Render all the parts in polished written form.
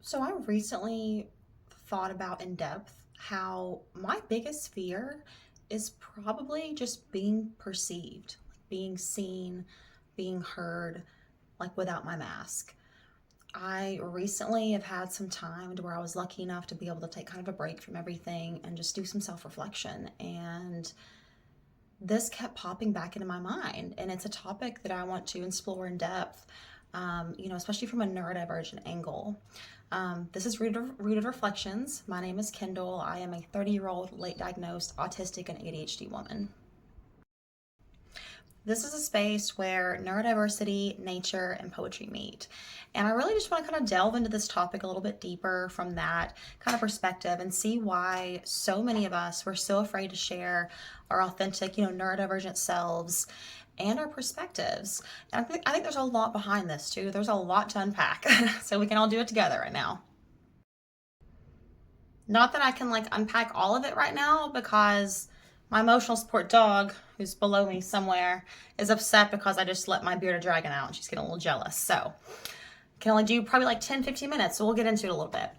So I recently thought about in depth how my biggest fear is probably just being perceived, like being seen, being heard, like without my mask. I recently have had some time to where I was lucky enough to be able to take kind of a break from everything and just do some self-reflection. And this kept popping back into my mind. And it's a topic that I want to explore in depth, especially from a neurodivergent angle. This is Rooted Reflections. My name is Kendall. I am a 30-year-old late diagnosed autistic and ADHD woman. This is a space where neurodiversity, nature, and poetry meet. And I really just want to kind of delve into this topic a little bit deeper from that kind of perspective and see why so many of us were so afraid to share our authentic, neurodivergent selves and our perspectives. And I think there's a lot behind this too. There's a lot to unpack. So we can all do it together right now. Not that I can unpack all of it right now because my emotional support dog, who's below me somewhere, is upset because I just let my bearded dragon out and she's getting a little jealous. So can only do probably 10, 15 minutes. So we'll get into it a little bit.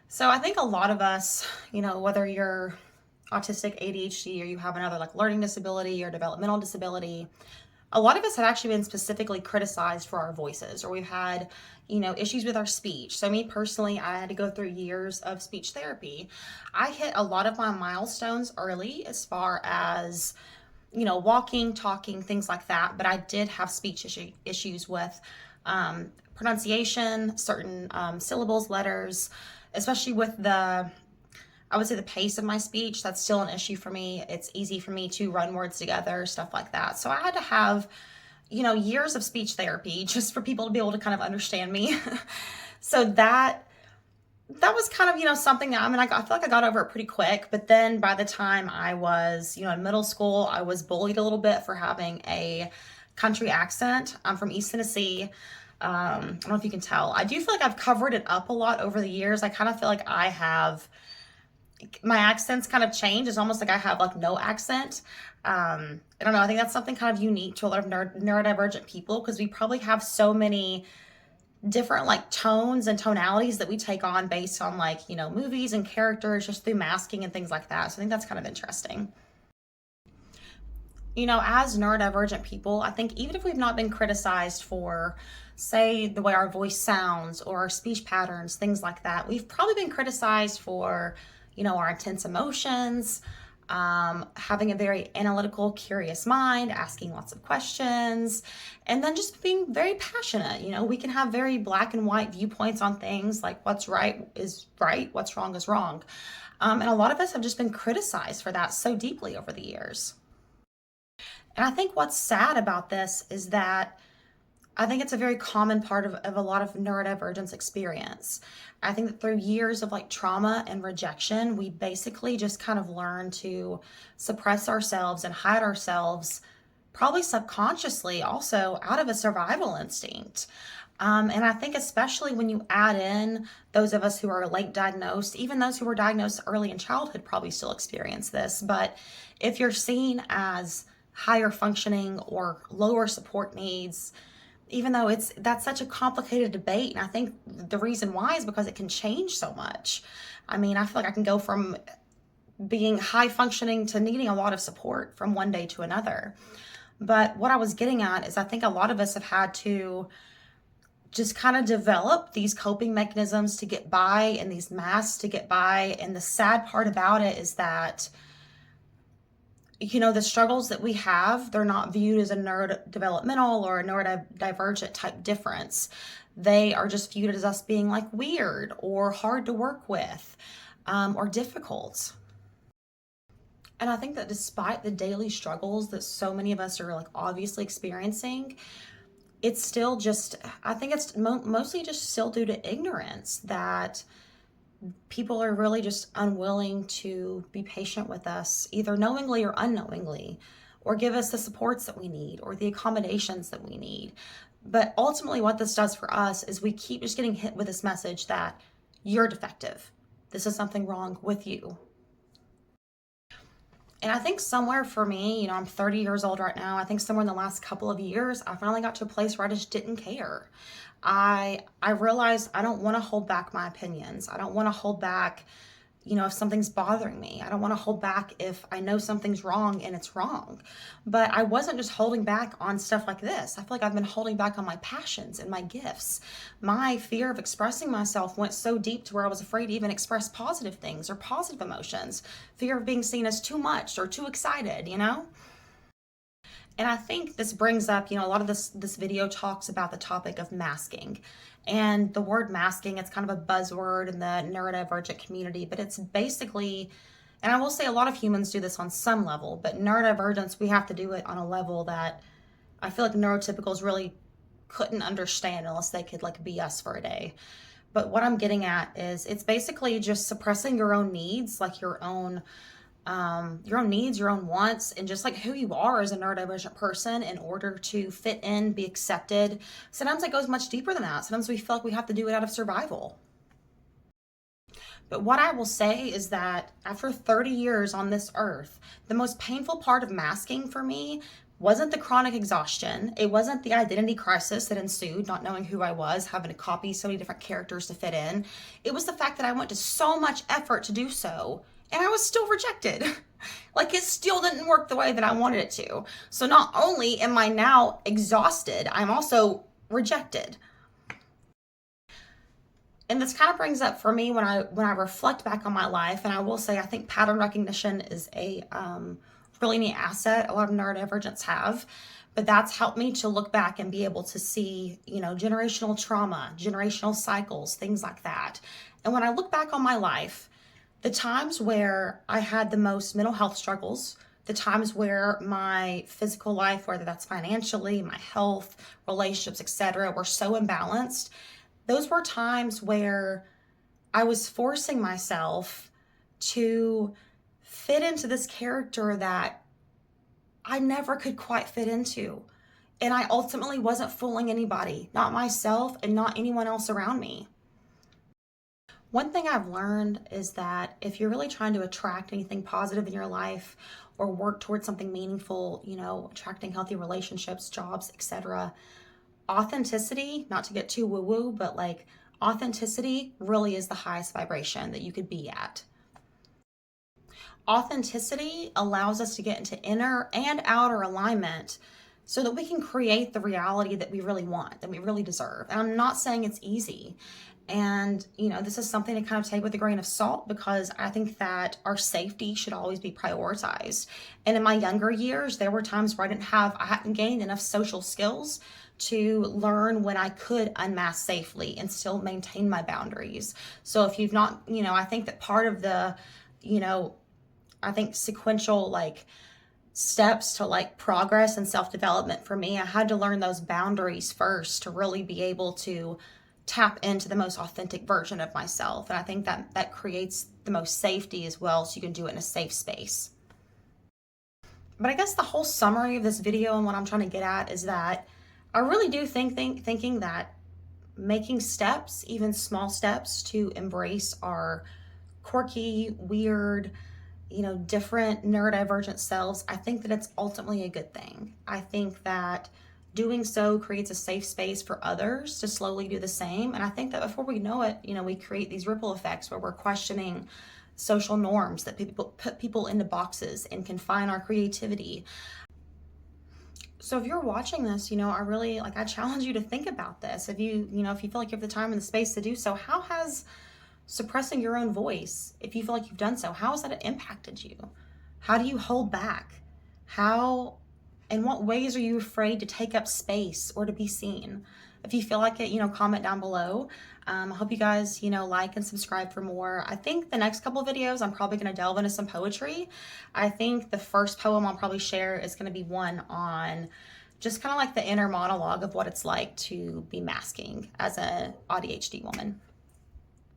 So I think a lot of us, whether you're autistic, ADHD, or you have another learning disability or developmental disability, a lot of us have actually been specifically criticized for our voices, or we've had, issues with our speech. So me personally, I had to go through years of speech therapy. I hit a lot of my milestones early as far as, walking, talking, things like that. But I did have issues with pronunciation, certain syllables, letters, especially with I would say the pace of my speech. That's still an issue for me. It's easy for me to run words together, stuff like that. So I had to have, years of speech therapy just for people to be able to kind of understand me. So that was kind of, something that, I feel like I got over it pretty quick. But then by the time I was, in middle school, I was bullied a little bit for having a country accent. I'm from East Tennessee. I don't know if you can tell. I do feel like I've covered it up a lot over the years. I kind of feel like my accents kind of change. It's almost like I have no accent. I don't know. I think that's something kind of unique to a lot of neurodivergent people because we probably have so many different tones and tonalities that we take on based on movies and characters just through masking and things like that. So I think that's kind of interesting. As neurodivergent people, I think even if we've not been criticized for, say, the way our voice sounds or our speech patterns, things like that, we've probably been criticized for, our intense emotions, having a very analytical, curious mind, asking lots of questions, and then just being very passionate. We can have very black and white viewpoints on things, like what's right is right, what's wrong is wrong. And a lot of us have just been criticized for that so deeply over the years. And I think what's sad about this is that I think it's a very common part of a lot of neurodivergence experience. I think that through years of trauma and rejection, we basically just kind of learn to suppress ourselves and hide ourselves, probably subconsciously also out of a survival instinct. And I think especially when you add in those of us who are late diagnosed, even those who were diagnosed early in childhood probably still experience this. But if you're seen as higher functioning or lower support needs, even though that's such a complicated debate. And I think the reason why is because it can change so much. I feel like I can go from being high functioning to needing a lot of support from one day to another. But what I was getting at is I think a lot of us have had to just kind of develop these coping mechanisms to get by and these masks to get by. And the sad part about it is that the struggles that we have, they're not viewed as a neurodevelopmental or a neurodivergent type difference. They are just viewed as us being weird or hard to work with, or difficult. And I think that despite the daily struggles that so many of us are obviously experiencing, it's still just, I think it's mostly just still due to ignorance that people are really just unwilling to be patient with us, either knowingly or unknowingly, or give us the supports that we need or the accommodations that we need. But ultimately, what this does for us is we keep just getting hit with this message that you're defective. This is something wrong with you. And I think somewhere for me, I'm 30 years old right now. I think somewhere in the last couple of years, I finally got to a place where I just didn't care. I realized I don't want to hold back my opinions. I don't want to hold back, if something's bothering me. I don't want to hold back if I know something's wrong and it's wrong. But I wasn't just holding back on stuff like this. I feel like I've been holding back on my passions and my gifts. My fear of expressing myself went so deep to where I was afraid to even express positive things or positive emotions. Fear of being seen as too much or too excited. And I think this brings up, a lot of this video talks about the topic of masking. And the word masking, it's kind of a buzzword in the neurodivergent community, but it's basically, and I will say a lot of humans do this on some level, but neurodivergence, we have to do it on a level that I feel like neurotypicals really couldn't understand unless they could like be us for a day. But what I'm getting at is it's basically just suppressing your own needs, like your own needs, your own wants, and just like who you are as a neurodivergent person in order to fit in, be accepted. Sometimes it goes much deeper than that. Sometimes we feel like we have to do it out of survival. But what I will say is that after 30 years on this earth, the most painful part of masking for me wasn't the chronic exhaustion. It wasn't the identity crisis that ensued, not knowing who I was, having to copy so many different characters to fit in. It was the fact that I went to so much effort to do so, and I was still rejected. Like it still didn't work the way that I wanted it to. So not only am I now exhausted, I'm also rejected. And this kind of brings up for me when I reflect back on my life, and I will say I think pattern recognition is a really neat asset a lot of neurodivergents have, but that's helped me to look back and be able to see, generational trauma, generational cycles, things like that. And when I look back on my life, the times where I had the most mental health struggles, the times where my physical life, whether that's financially, my health, relationships, etc., were so imbalanced, those were times where I was forcing myself to fit into this character that I never could quite fit into. And I ultimately wasn't fooling anybody, not myself and not anyone else around me. One thing I've learned is that if you're really trying to attract anything positive in your life or work towards something meaningful, attracting healthy relationships, jobs, etc., authenticity, not to get too woo-woo, but like authenticity really is the highest vibration that you could be at. Authenticity allows us to get into inner and outer alignment so that we can create the reality that we really want, that we really deserve. And I'm not saying it's easy. And, this is something to kind of take with a grain of salt because I think that our safety should always be prioritized. And in my younger years, there were times where I hadn't gained enough social skills to learn when I could unmask safely and still maintain my boundaries. So if you've not, I think that part of the, I think sequential like steps to like progress and self-development for me, I had to learn those boundaries first to really be able to tap into the most authentic version of myself. And I think that creates the most safety as well, so you can do it in a safe space. But I guess the whole summary of this video and what I'm trying to get at is that I really do thinking that making steps, even small steps, to embrace our quirky, weird, different neurodivergent selves, I think that it's ultimately a good thing. I think that doing so creates a safe space for others to slowly do the same. And I think that before we know it, we create these ripple effects where we're questioning social norms that put people into boxes and confine our creativity. So if you're watching this, I really I challenge you to think about this. If you feel like you have the time and the space to do so, how has suppressing your own voice, if you feel like you've done so, how has that impacted you? How do you hold back? In what ways are you afraid to take up space or to be seen? If you feel like it, comment down below. I hope you guys, like and subscribe for more. I think the next couple of videos, I'm probably going to delve into some poetry. I think the first poem I'll probably share is going to be one on just kind of like the inner monologue of what it's like to be masking as an ADHD woman.